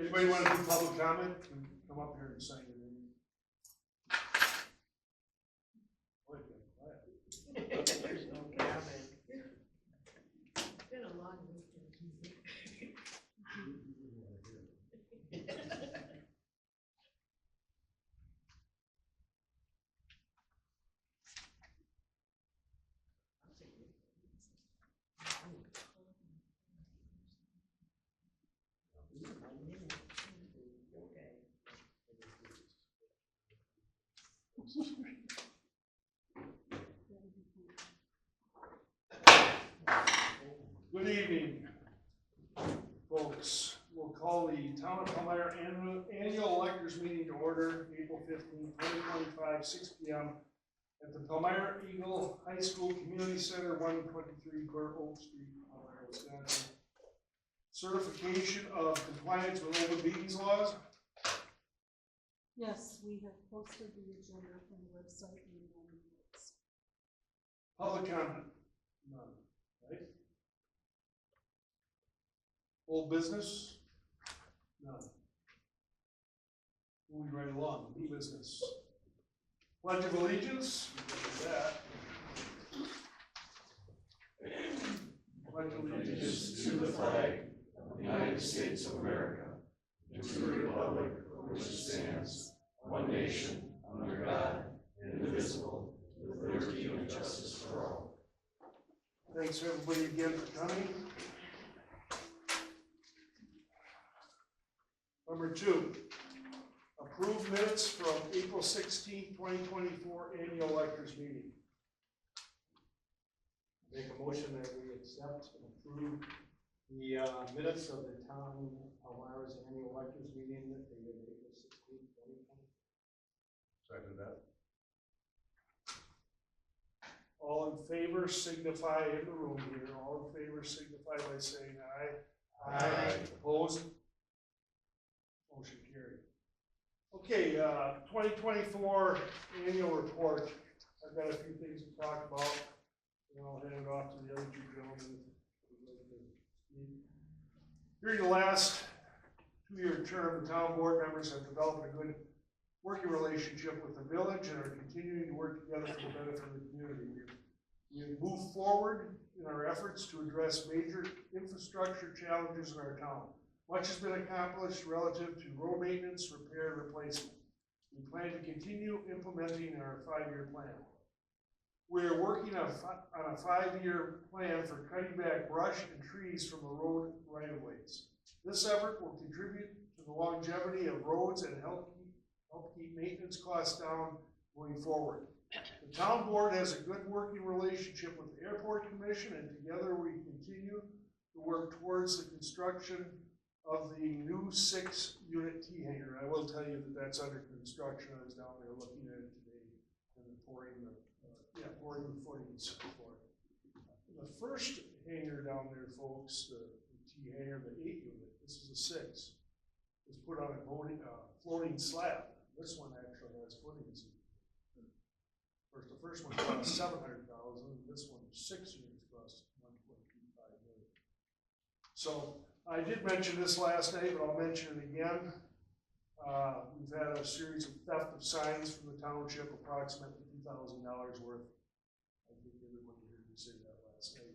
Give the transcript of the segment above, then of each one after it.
Anybody want to do public comment? Can come up here and sign your name. There's no comment. It's been a long weekend. Good evening, folks. We'll call the Town of Palmyra Annual Electors Meeting to order, April 15, 2025, 6 p.m. at the Palmyra Eagle High School Community Center, 123 Burr Oak Street, Palmyra, Wisconsin. Certification of compliance with open meetings laws. Yes, we have posted the agenda on the website and on the minutes. Public comment? None, right? Old business? None. Moving right along, new business. Pledge of allegiance? We did that. Pledge allegiance to the flag of the United States of America, and to the republic for which it stands, one nation, under God, indivisible, with liberty and justice for all. Thanks everybody again for coming. Number 2, approve minutes from April 16, 2024 annual electors meeting. Make a motion that we accept and approve the minutes of the town of Palmyra's annual electors meeting that they did April 16, 2020. Second that. All in favor signify in the room here. All in favor signify by saying aye. Aye. Opposed? Motion carried. Okay, 2024 annual report. I've got a few things to talk about. And I'll hand it off to the other two gentlemen. During the last 2-year term, the town board members have developed a good working relationship with the village and are continuing to work together for the benefit of the community. We have moved forward in our efforts to address major infrastructure challenges in our town. Much has been accomplished relative to road maintenance, repair, and replacement. We plan to continue implementing our 5-year plan. We are working on a 5-year plan for cutting back brush and trees from the road right-of-ways. This effort will contribute to the longevity of roads and help keep maintenance costs down going forward. The town board has a good working relationship with the airport commission, and together we continue to work towards the construction of the new 6-unit T-hanger. I will tell you that that's under construction. I was down there looking at it today and pouring the footings for it. The first hanger down there, folks, the T-hanger, the 8-unit, this is a 6, was put on a floating slab. This one actually has footings. The first one cost $700,000, and this one 6 units cost $1.25 million. So I did mention this last night, but I'll mention it again. We've had a series of theft of signs from the township, approximately $2,000 worth. I think everybody heard me say that last night.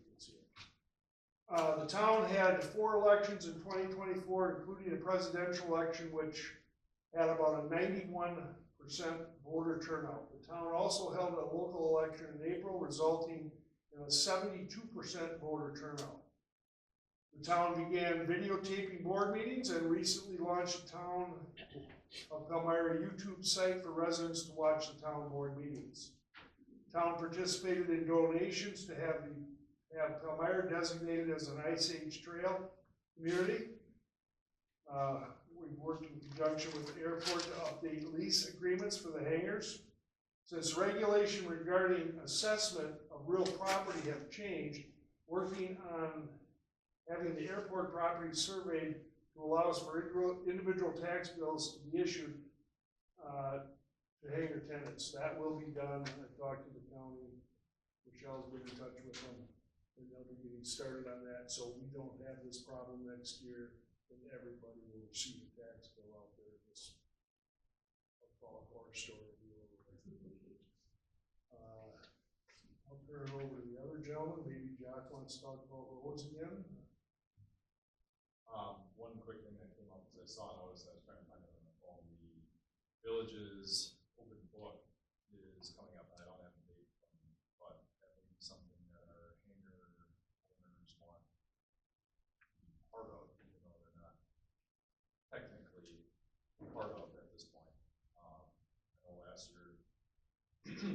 The town had 4 elections in 2024, including a presidential election, which had about a 91% voter turnout. The town also held a local election in April, resulting in a 72% voter turnout. The town began videotaping board meetings and recently launched the Town of Palmyra YouTube site for residents to watch the town board meetings. The town participated in donations to have Palmyra designated as an Ice Age Trail community. We've worked in conjunction with the airport to update lease agreements for the hangars. Since regulation regarding assessment of real property have changed, working on having the airport property surveyed to allow us for individual tax bills to be issued to hangar tenants. That will be done. I talked to the county. Michelle's been in touch with them, and they'll be getting started on that so we don't have this problem next year and everybody will receive a tax bill out there. This, I'll call it horror story. I'll turn it over to the other gentleman. Maybe Jack wants to talk about roads again. One quick thing that came up as I saw notice, I was trying to find it on the phone. The village's open book is coming up, and I don't have a date from it, but that may be something that our hangar owners want to be part of, even though they're not technically part of at this point. I know last year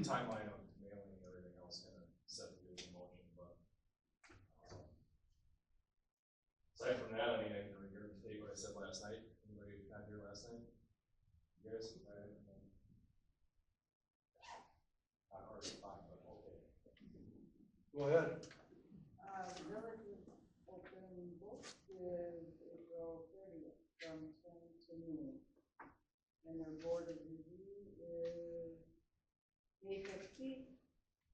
timeline of mailing and everything else kind of set the wheels in motion, but aside from that, I mean, I can regurgitate what I said last night. Anybody not here last night? You guys? Not hard to find, but okay. Go ahead. The village's open book is April 30th from 10 to noon. And their board of review is May 15th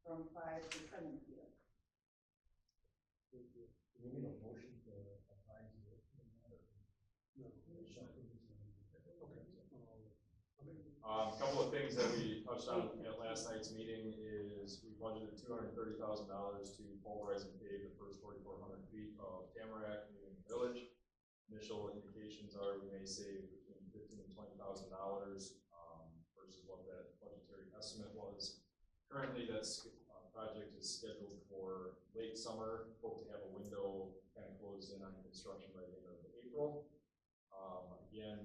from 5 to 7 p.m. Do we need a motion to advise you? A couple of things that we touched on at last night's meeting is we budgeted $230,000 to pulverize and pave the first 4,400 feet of Tamarack leaving the village. Initial indications are we may save between $15,000 and $20,000 versus what that budgetary estimate was. Currently, that project is scheduled for late summer. Hope to have a window kind of closed in on construction by the end of April. Again,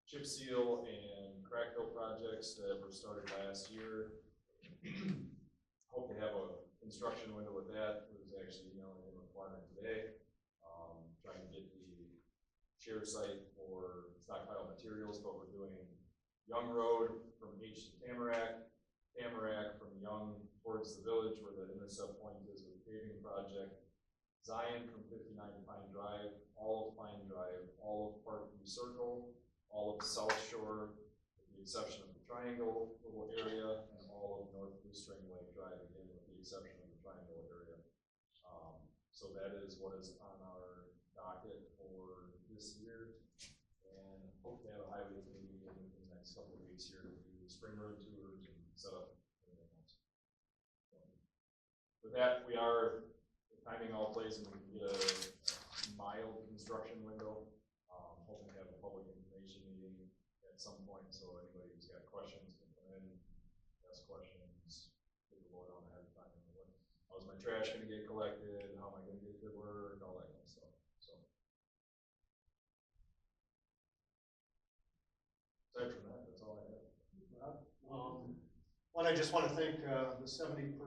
chip seal and crack fill projects that were started last year. Hope to have a construction window with that. It was actually emailing in a requirement today. Trying to get the share site for stockpile materials, but we're doing Young Road from H to Tamarack, Tamarack from Young towards the village where the intercept point is with the paving project, Zion from 59 to Pine Drive, all of Pine Drive, all of Parkview Circle, all of the South Shore, with the exception of the Triangle little area, and all of North Blue String Lake Drive, again with the exception of the Triangle area. So that is what is on our docket for this year, and hope to have a highway committee in the next couple of weeks here to do spring road tours and set up everything else. So, with that, the timing all plays and we can get a mild construction window. Hoping to have a public information meeting at some point, so anybody who's got questions can come in, ask questions, get the vote on ahead of time. How's my trash going to get collected? How am I going to get to work? All that kind of stuff. So, aside from that, that's all I have. One, I just want to thank the 72%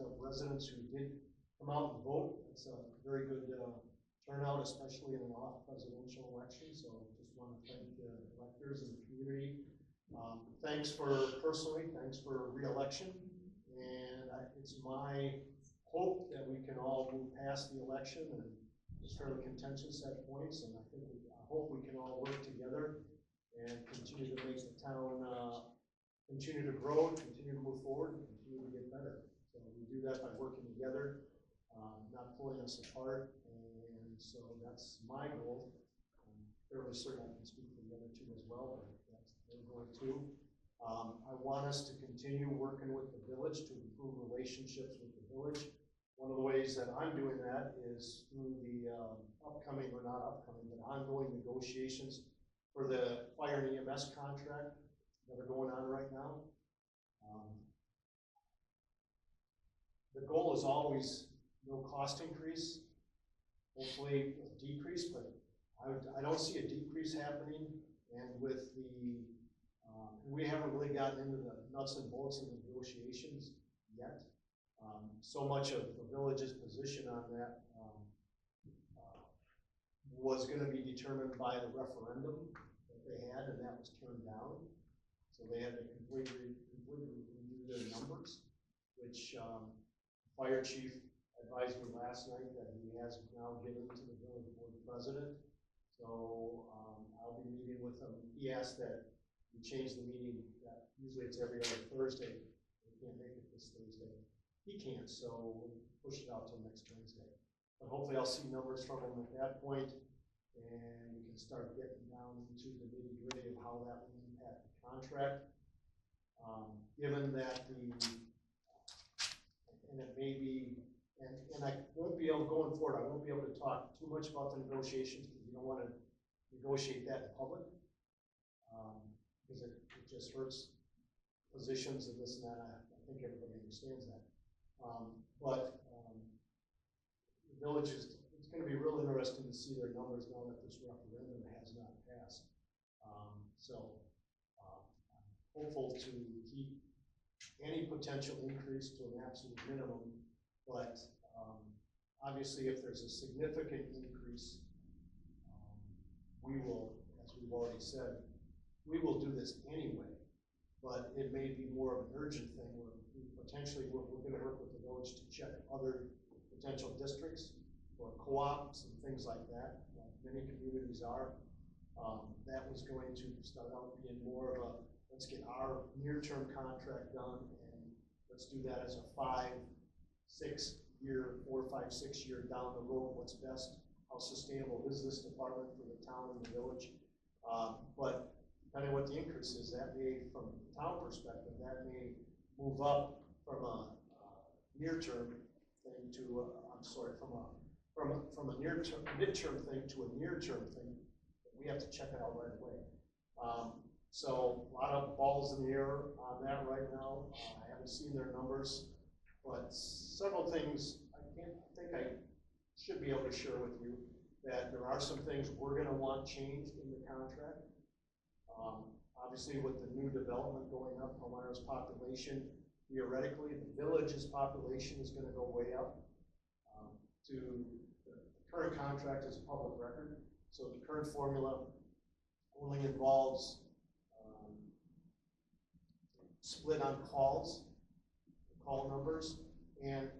of residents who did come out and vote. It's a very good turnout, especially in an off-presidential election. So just want to thank the electors and the community. Thanks for re-election. And it's my hope that we can all move past the election, and it's fairly contentious at points, and I hope we can all work together and continue to make the town continue to grow, continue to move forward, and continue to get better. So we do that by working together, not pulling us apart, and so that's my goal. I'm fairly certain I can speak for the other two as well, but that's their goal too. I want us to continue working with the village to improve relationships with the village. One of the ways that I'm doing that is through the ongoing negotiations for the fire and EMS contract that are going on right now. The goal is always no cost increase, hopefully a decrease, but I don't see a decrease happening. And with the we haven't really gotten into the nuts and bolts of the negotiations yet. So much of the village's position on that was going to be determined by the referendum that they had, and that was turned down. So they had to completely redo their numbers, which fire chief advised me last night that he has now given to the village board president. So I'll be meeting with him. He asked that we change the meeting. Usually it's every other Thursday. We can't make it this Thursday. He can't, so we'll push it out till next Wednesday. But hopefully I'll see numbers from him at that point. and we can start getting down into the nitty-gritty of how that will impact the contract. Given that and it may be, and I won't be able, going forward, I won't be able to talk too much about the negotiations, because you don't want to negotiate that in public. Because it just hurts positions and this and that. I think everybody understands that. But the village it's going to be real interesting to see their numbers now that this referendum has not passed. I'm hopeful to keep any potential increase to an absolute minimum, but obviously if there's a significant increase, we will, as we've already said, we will do this anyway, but it may be more of an urgent thing where we're going to work with the village to check other potential districts or co-ops and things like that, like many communities are. That was going to start out being more of a, let's get our near-term contract done, and let's do that as a 4, 5, 6 year down the road. What's best? How sustainable is this department for the town and the village? But depending on what the increase is, that may, from the town perspective, that may move up from a near-term thing to, from a near-term, mid-term thing to a near-term thing. We have to check it out right away. So a lot of balls in the air on that right now. I haven't seen their numbers, but several things I think I should be able to share with you, that there are some things we're going to want changed in the contract. Obviously, with the new development going up, Palmyra's population, theoretically, the village's population is going to go way up. To the current contract is a public record, so the current formula only involves split on calls, call numbers, and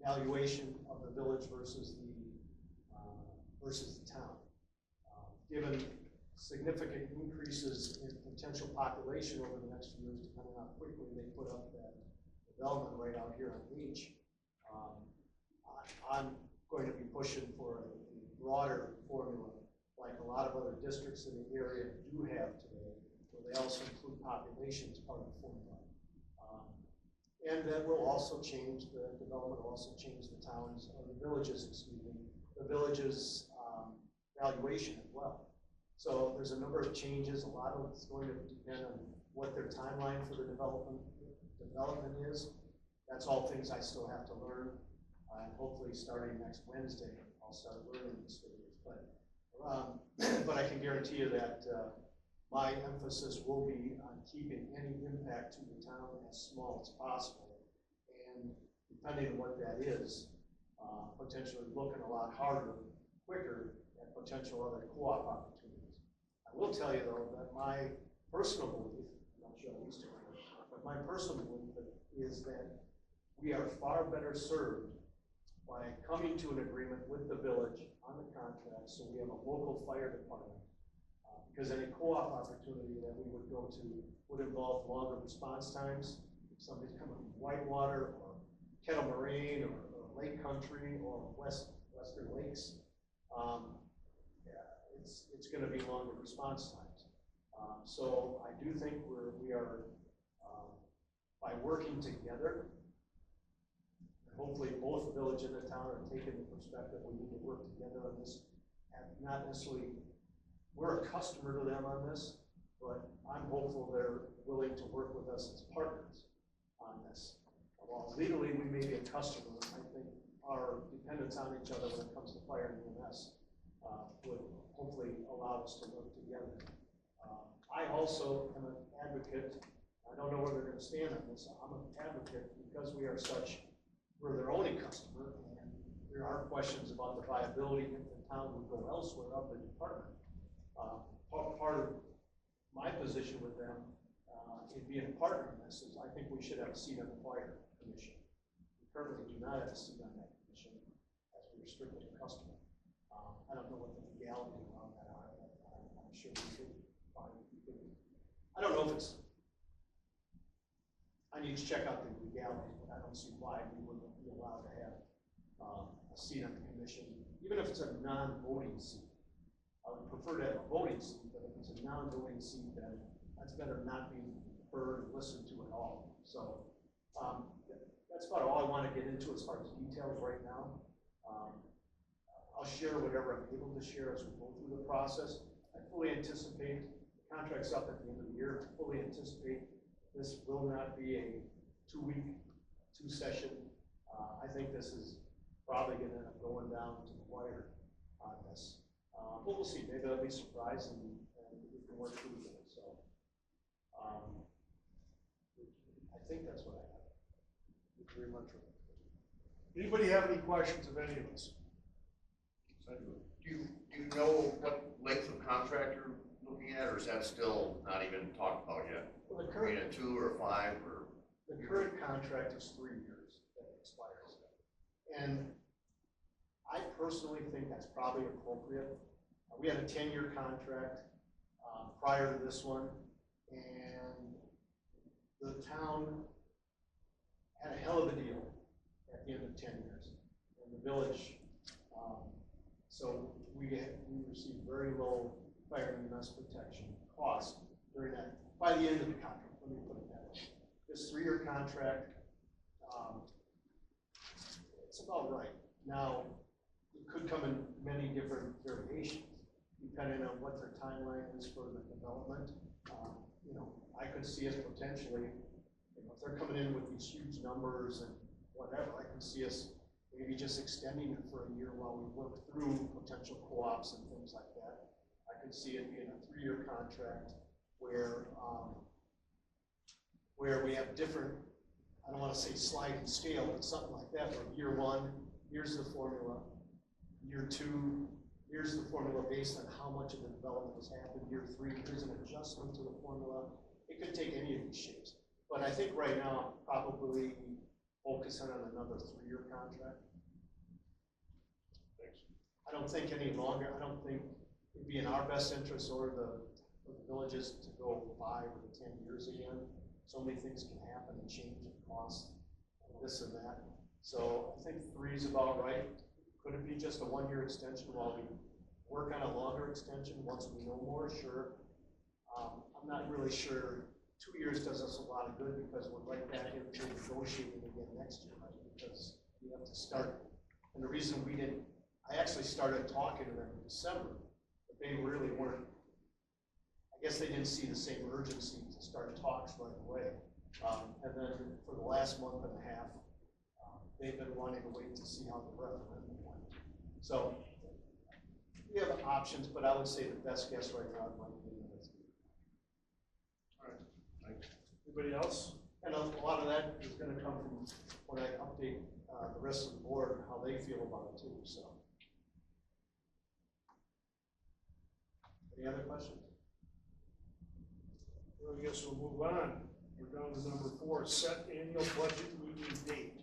valuation of the village versus the town. Given significant increases in potential population over the next few years, depending on how quickly they put up that development right out here on H, I'm going to be pushing for a broader formula, like a lot of other districts in the area do have today, where they also include population as part of the formula. And that will also change, the development will also change the towns, or the villages, excuse me, the villages' valuation as well. So there's a number of changes. A lot of it's going to depend on what their timeline for the development is. That's all things I still have to learn. And hopefully starting next Wednesday, I'll start learning these figures. But I can guarantee you that my emphasis will be on keeping any impact to the town as small as possible. And depending on what that is, potentially looking a lot harder, quicker at potential other co-op opportunities. I will tell you though that my personal belief, I'm not sure I used to, but my personal belief is that we are far better served by coming to an agreement with the village on the contract, so we have a local fire department. Because any co-op opportunity that we would go to would involve longer response times. If somebody's coming from Whitewater or Kettle Moraine or Lake Country or Western Lakes, it's going to be longer response times. So I do think we are by working together, hopefully both the village and the town are taking the perspective we need to work together on this. And not necessarily, we're a customer to them on this, but I'm hopeful they're willing to work with us as partners on this. While legally we may be a customer, I think our dependence on each other when it comes to fire and EMS would hopefully allow us to work together. I also am an advocate. I don't know where they're going to stand on this. I'm an advocate because we're their only customer, and there are questions about the viability if the town would go elsewhere of the department. Part of my position with them in being a partner in this is I think we should have a seat on the fire commission. We currently do not have a seat on that commission as we're strictly a customer. I don't know what the legalities around that are, but I'm sure we could find. I don't know if it's, I need to check out the legalities, but I don't see why we wouldn't be allowed to have a seat on the commission, even even if it's a non-voting seat. I would prefer to have a voting seat, but if it's a non-voting seat, then that's better not being heard and listened to at all. So, that's about all I want to get into as far as details right now. I'll share whatever I'm able to share as we go through the process. I fully anticipate, the contract's up at the end of the year, I fully anticipate this will not be a 2-week, 2-session. I think this is probably gonna end up going down to the wire on this. But we'll see, maybe I'll be surprised and we can work through it, so. I think that's what I have. Thank you very much. Anybody have any questions of any of us? Do you know what length of contract you're looking at, or is that still not even talked about yet? Well, I mean, a 2 or a 5 or? the current contract is 3 years that expires. And I personally think that's probably appropriate. We had a 10-year contract prior to this one, and the town had a hell of a deal at the end of 10 years. And the village, so we received very low fire and EMS protection costs during that, by the end of the contract, let me put it that way. This 3-year contract, it's about right. Now, it could come in many different variations, depending on what their timeline is for the development. You know, I could see us potentially, you know, if they're coming in with these huge numbers and whatever, I could see us maybe just extending it for a year while we work through potential co-ops and things like that. I could see it being a 3-year contract where we have different, I don't want to say sliding scale, but something like that, where year 1, here's the formula. Year 2, here's the formula based on how much of the development has happened. Year 3, here's an adjustment to the formula. It could take any of these shapes. But I think right now, probably focusing on another 3-year contract. Thanks. I don't think any longer, I don't think it'd be in our best interest or the villages to go 5 or 10 years again. So many things can happen and change and cost and this and that. So I think 3 is about right. Could it be just a 1-year extension while we work on a longer extension once we know more? Sure. I'm not really sure. 2 years does us a lot of good because we're right back into negotiating again next year, right? Because we have to start. And the reason we didn't, I actually started talking to them in December, but they really weren't, I guess they didn't see the same urgency to start talks right away. And then for the last month and a half, they've been wanting to wait to see how the referendum went. So we have options, but I would say the best guess right now might be in this. All right, thanks. Anybody else? And a lot of that is gonna come from when I update the rest of the board, how they feel about it too, so. Any other questions? Well, I guess we'll move on. We're down to number 4, set annual budget meeting date.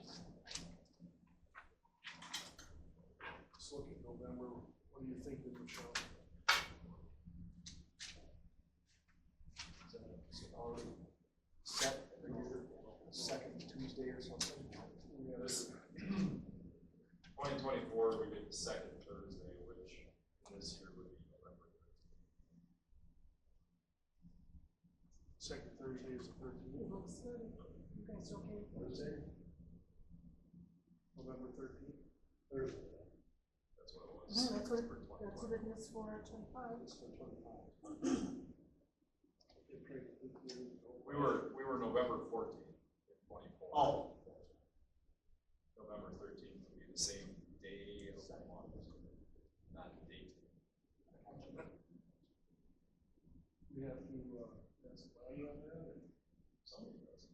Let's look at November. What do you think, Michele? Is it already set every year, second Tuesday or something? Yeah, This 2024, we did the second Thursday, which this year would be November 13th. second Thursday is the 13th. It looks good. You guys okay? Thursday? November 13th? Thursday. That's what it was. No, that's what, for that's what it is for 25. It's for 25. We were November 14th in 24. Oh. November 13th would be the same day of the month, not date. We have to, that's the value on that? Somebody does.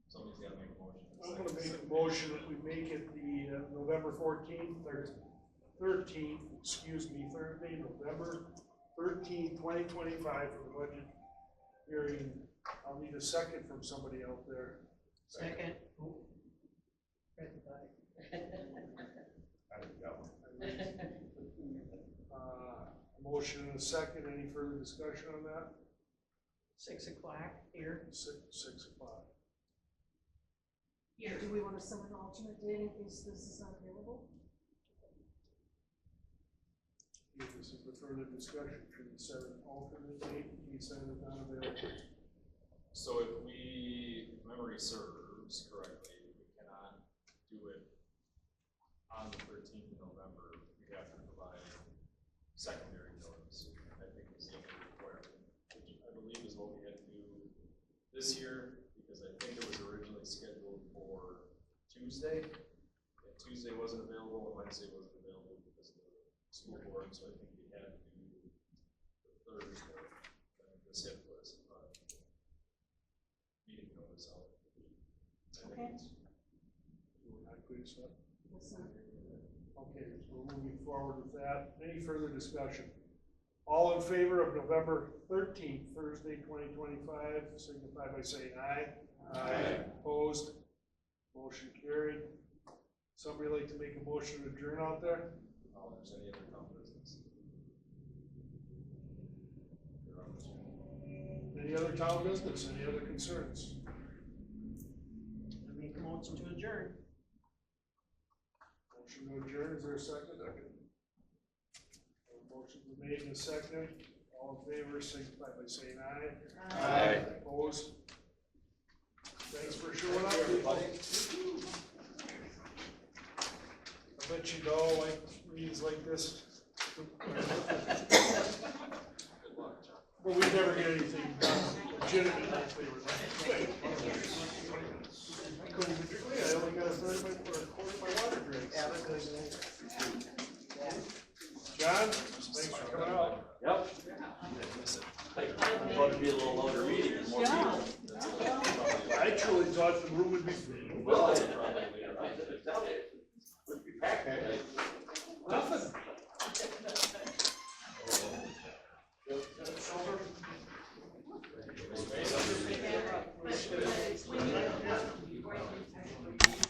Somebody's got to make a motion. I'm gonna make a motion that we make it the November 14th, or 13th, excuse me, Thursday, November 13th, 2025 for the budget hearing. I'll need a second from somebody out there. Second. I think that one. Motion and a second. Any further discussion on that? 6 o'clock here. 6 o'clock. Here. Do we want to set an alternate date in case this is unavailable? Okay, this is the further discussion. Should we set an alternate date in case that is not available? So if memory serves correctly, we cannot do it on the 13th of November. We have to provide secondary notice. I think is the only requirement, which I believe is what we had to do this year, because I think it was originally scheduled for Tuesday. And Tuesday wasn't available, and Wednesday wasn't available because of the school board, so I think we had to do the Thursday. And this had put us meeting notice out. I think it's Please, okay, so we're moving forward with that. Any further discussion? All in favor of November 13th, Thursday, 2025, signify by saying aye. Aye. Opposed? Motion carried. Somebody like to make a motion to adjourn out there? Oh, there's any other town business? Any other town business? Any other concerns? I make a motion to adjourn. Motion to adjourn, is there a second? Motion's been made and seconded. All in favor, signify by saying aye. Aye. Opposed? Thanks for showing up, everybody. I bet you know, like, meetings like this. But we never get anything done legitimately if they were like. I couldn't even drink, I only got a quarter of my water drinks. Have a good night. John, thanks for coming out. Yep. I thought it'd be a little longer meeting and more people. I truly thought the room would be full. Well, I tell you, would be packed. Nothing.